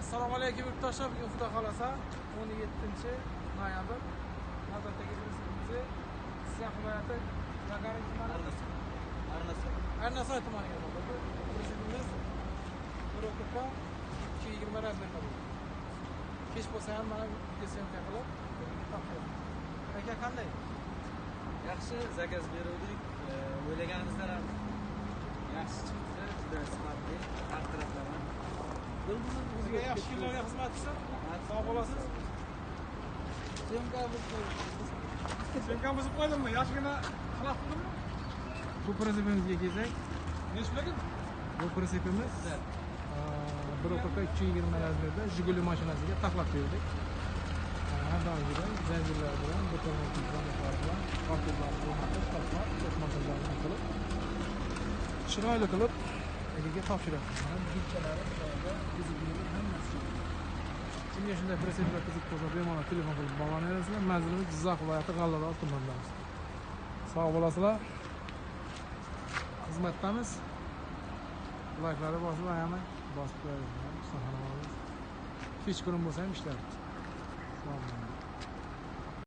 Assalomu alaykum yurtdoshlar. Bugun Xudo xolasa 17-noyabr navbatdagi prezidentimizni Jizzax viloyati Gagarin tumanida Arnasoy tumaniga bordi. Prezidentimiz bir o'qitma 220 razmerda bo'ldi. Kech bo'lsa ham mana videosyomka qilib topshirdi. Aka qanday? Yaxshi, zakaz beruvdik. O'ylaganimizdan ham yaxshi chiqdi. Juda sifatli, har taraflama. Bizga yaxshi kunlarga xizmat qilsin. Sog' bo'lasiz. Syomka buzib qo'ydimmi? Yaxshigina xalaq qildimmi? Bu prezidentga kelsak, nech pulga? Bu prezidentimiz bir o'qitma 220 razmerda Jiguli mashinasiga taxlab berdik. Har doimgidek zanjirlar bilan, betonlar bilan, ortiblar o'rnatib, taxlab, o'tmaslarni qilib, chiroyli qilib egaga topshiryapmiz. Gilchalari, tizimlari hammasi. Kimga shunday prezidentlar qiziq bo'lsa, bemalol telefon qilib bog'lanaverasizlar. Manzilimiz Jizzax viloyati G'allaorol tumanidamiz. Sog' bo'lasizlar. Xizmatdamiz. Like'larni bosib ayamang, bosib qo'yamiz. Kechqurun bo'lsa ham ishlar. Sog' bo'ling.